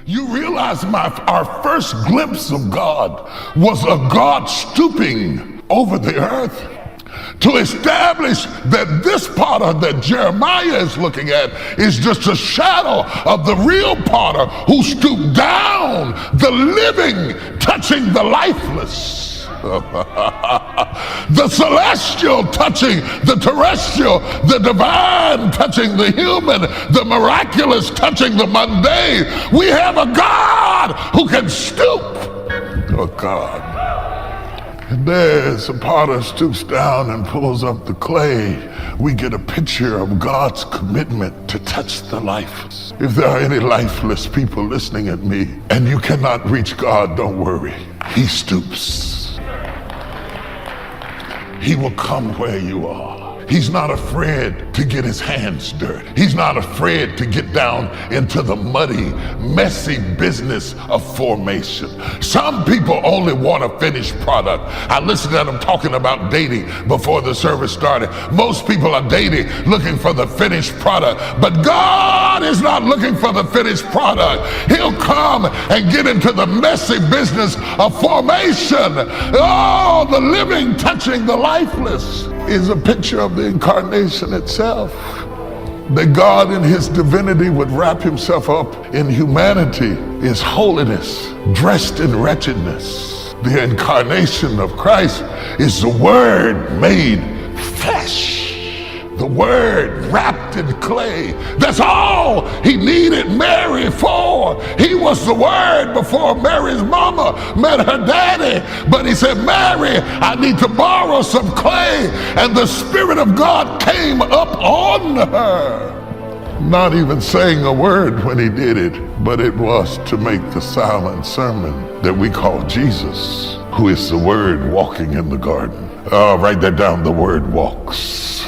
You realize our first glimpse of God was a God stooping over the earth to establish that this potter that Jeremiah is looking at is just a shadow of the real potter who stooped down, the living touching the lifeless. The celestial touching the terrestrial, the divine touching the human, the miraculous touching the mundane. We have a God who can stoop. Oh God. And there's a potter stoops down and pulls up the clay. We get a picture of God's commitment to touch the lifeless. If there are any lifeless people listening at me and you cannot reach God, don't worry. He stoops. He will come where you are. He's not afraid to get his hands dirty. He's not afraid to get down into the muddy, messy business of formation. Some people only want a finished product. I listened to them talking about dating before the service started. Most people are dating looking for the finished product, but God is not looking for the finished product. He'll come and get into the messy business of formation. Oh, the living touching the lifeless is a picture of the incarnation itself. That God in his divinity would wrap himself up in humanity is holiness, dressed in wretchedness. The incarnation of Christ is the Word made flesh. The Word wrapped in clay. That's all he needed Mary for. He was the Word before Mary's mama met her daddy. But he said, Mary, I need to borrow some clay. And the Spirit of God came up on her. Not even saying a word when he did it, but it was to make the silent sermon that we call Jesus, who is the Word walking in the garden. Write that down, the Word walks.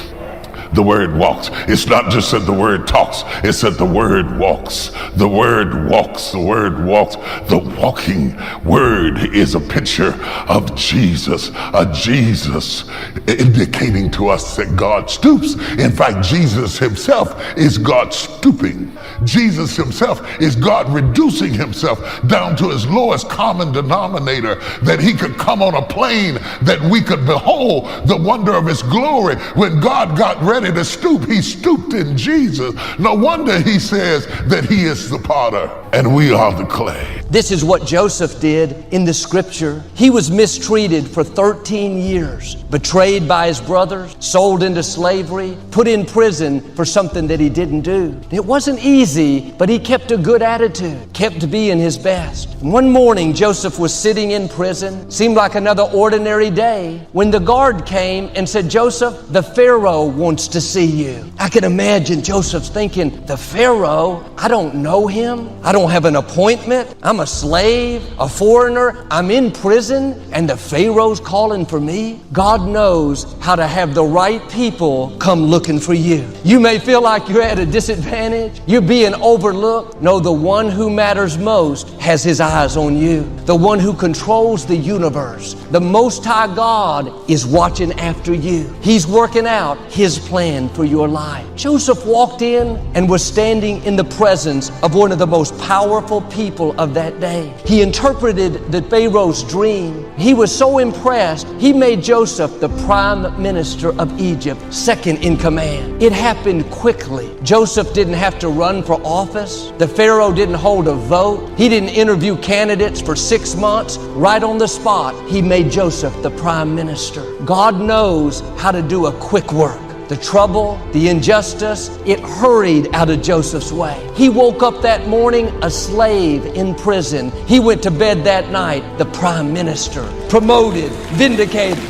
The Word walks. It's not just that the Word talks, it's that the Word walks. The Word walks. The Word walks. The walking Word is a picture of Jesus, a Jesus indicating to us that God stoops. In fact, Jesus himself is God stooping. Jesus himself is God reducing himself down to his lowest common denominator, that he could come on a plane that we could behold the wonder of his glory. When God got ready to stoop, he stooped in Jesus. No wonder he says that he is the potter and we are the clay. This is what Joseph did in the scripture. He was mistreated for 13 years, betrayed by his brothers, sold into slavery, put in prison for something that he didn't do. It wasn't easy, but he kept a good attitude, kept being his best. One morning, Joseph was sitting in prison, seemed like another ordinary day, when the guard came and said, Joseph, the Pharaoh wants to see you. I can imagine Joseph's thinking, the Pharaoh? I don't know him. I don't have an appointment. I'm a slave, a foreigner. I'm in prison, and the Pharaoh's calling for me. God knows how to have the right people come looking for you. You may feel like you're at a disadvantage. You're being overlooked. No, the one who matters most has his eyes on you. The one who controls the universe, the Most High God, is watching after you. He's working out his plan for your life. Joseph walked in and was standing in the presence of one of the most powerful people of that day. He interpreted the Pharaoh's dream. He was so impressed, he made Joseph the prime minister of Egypt, second in command. It happened quickly. Joseph didn't have to run for office. The Pharaoh didn't hold a vote. He didn't interview candidates for 6 months. Right on the spot, he made Joseph the prime minister. God knows how to do a quick work. The trouble, the injustice, it hurried out of Joseph's way. He woke up that morning a slave in prison. He went to bed that night the prime minister, promoted, vindicated.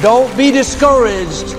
Don't be discouraged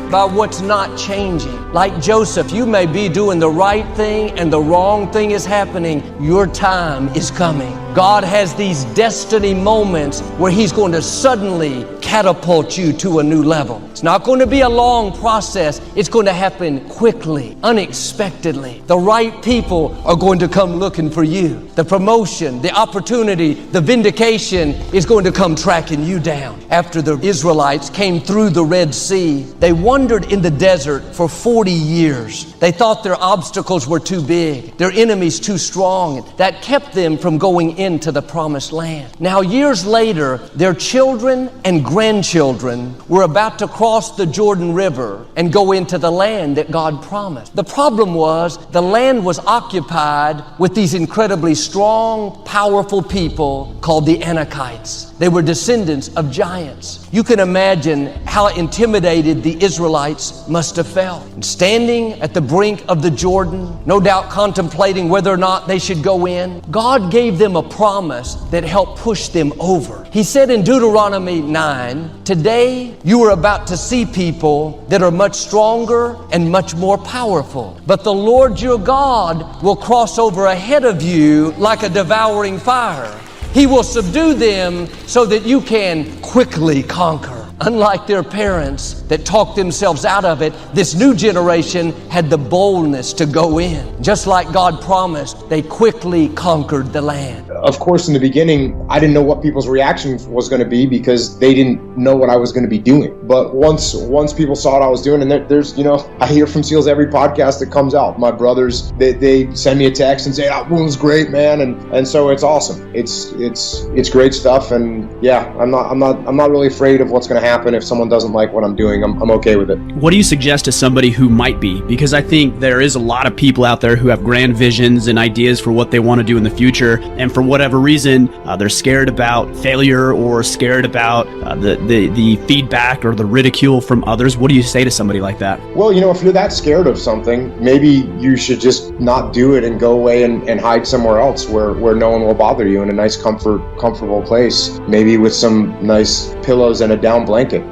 by what's not changing. Like Joseph, you may be doing the right thing and the wrong thing is happening. Your time is coming. God has these destiny moments where he's going to suddenly catapult you to a new level. It's not going to be a long process. It's going to happen quickly, unexpectedly. The right people are going to come looking for you. The promotion, the opportunity, the vindication is going to come tracking you down. After the Israelites came through the Red Sea, they wandered in the desert for 40 40 years. They thought their obstacles were too big, their enemies too strong. That kept them from going into the promised land. Now, years later, their children and grandchildren were about to cross the Jordan River and go into the land that God promised. The problem was the land was occupied with these incredibly strong, powerful people called the Anakites. They were descendants of giants. You can imagine how intimidated the Israelites must have felt. Standing at the brink of the Jordan, no doubt contemplating whether or not they should go in, God gave them a promise that helped push them over. He said in Deuteronomy 9, "Today you are about to see people that are much stronger and much more powerful. But the Lord your God will cross over ahead of you like a devouring fire. He will subdue them so that you can quickly conquer." Unlike their parents that talked themselves out of it, this new generation had the boldness to go in. Just like God promised, they quickly conquered the land. Of course, in the beginning, I didn't know what people's reaction was going to be because they didn't know what I was going to be doing. But once people saw what I was doing, and there's, I hear from SEALs every podcast that comes out. My brothers, they send me a text and say, "That one's great, man," and so it's awesome. It's great stuff, and yeah, I'm not really afraid of what's going to happen if someone doesn't like what I'm doing. I'm okay with it. What do you suggest to somebody who might be? Because I think there is a lot of people out there who have grand visions and ideas for what they want to do in the future, and for whatever reason, they're scared about failure or scared about the feedback or the ridicule from others. What do you say to somebody like that? Well, if you're that scared of something, maybe you should just not do it and go away and hide somewhere else where no one will bother you in a nice comfortable place, maybe with some nice pillows and a down blanket.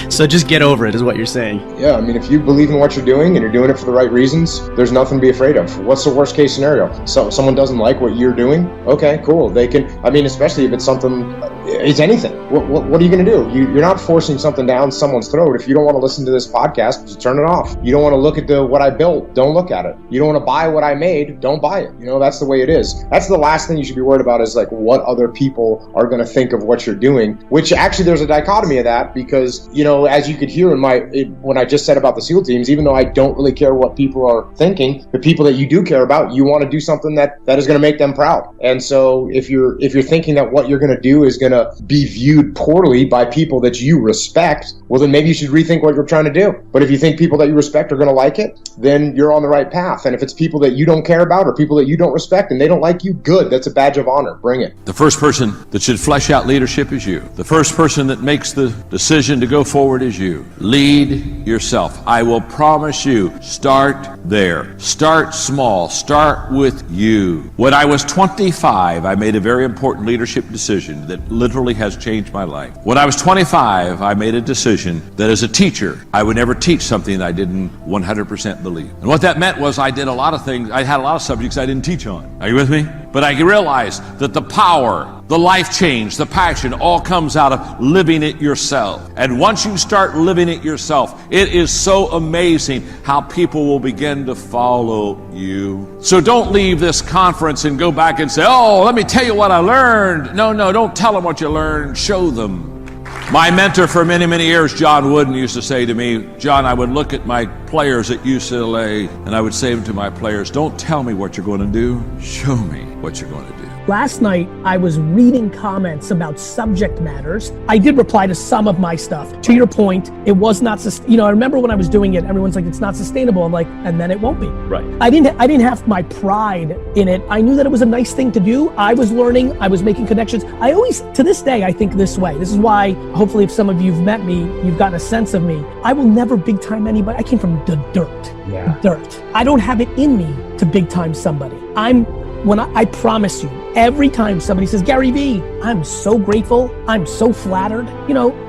So just get over it is what you're saying. Yeah, if you believe in what you're doing and you're doing it for the right reasons, there's nothing to be afraid of. What's the worst case scenario? So someone doesn't like what you're doing? Okay, cool. They can, especially if it's something, it's anything. What are you going to do? You're not forcing something down someone's throat. If you don't want to listen to this podcast, just turn it off. You don't want to look at what I built, don't look at it. You don't want to buy what I made, don't buy it. That's the way it is. That's the last thing you should be worried about is like what other people are going to think of what you're doing, which actually there's a dichotomy of that because, as you could hear when I just said about the SEAL teams, even though I don't really care what people are thinking, the people that you do care about, you want to do something that is going to make them proud. And so if you're thinking that what you're going to do is going to be viewed poorly by people that you respect, well then maybe you should rethink what you're trying to do. But if you think people that you respect are going to like it, then you're on the right path. And if it's people that you don't care about or people that you don't respect and they don't like you, good. That's a badge of honor. Bring it. The first person that should flesh out leadership is you. The first person that makes the decision to go forward is you. Lead yourself. I will promise you, start there. Start small. Start with you. When I was 25, I made a very important leadership decision that literally has changed my life. When I was 25, I made a decision that as a teacher, I would never teach something that I didn't 100% believe. And what that meant was I did a lot of things, I had a lot of subjects I didn't teach on. Are you with me? But I realized that the power, the life change, the passion all comes out of living it yourself. And once you start living it yourself, it is so amazing how people will begin to follow you. So don't leave this conference and go back and say, "Oh, let me tell you what I learned." No, don't tell them what you learned. Show them. My mentor for many, many years, John Wooden, used to say to me, "John, I would look at my players at UCLA and I would say to my players, don't tell me what you're going to do. Show me what you're going to do." Last night, I was reading comments about subject matters. I did reply to some of my stuff. To your point, it was not, I remember when I was doing it, everyone's like, it's not sustainable. I'm like, and then it won't be. Right. I didn't have my pride in it. I knew that it was a nice thing to do. I was learning, I was making connections. I always, to this day, I think this way. This is why, hopefully, if some of you've met me, you've gotten a sense of me. I will never big time anybody. I came from the dirt. Yeah. Dirt. I don't have it in me to big time somebody. I promise you, every time somebody says, "Gary Vee," I'm so grateful, I'm so flattered,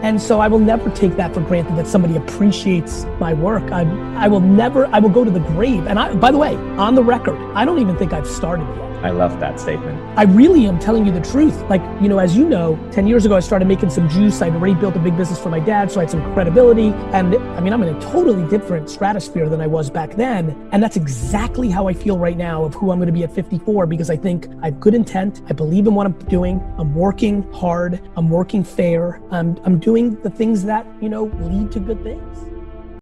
and so I will never take that for granted that somebody appreciates my work. I will go to the grave. And by the way, on the record, I don't even think I've started yet. I love that statement. I really am telling you the truth. Like, as you know, 10 years ago, I started making some juice. I'd already built a big business for my dad, so I had some credibility. And I'm in a totally different stratosphere than I was back then. And that's exactly how I feel right now of who I'm gonna be at 54, because I think I have good intent. I believe in what I'm doing. I'm working hard. I'm working fair. I'm doing the things that, lead to good things.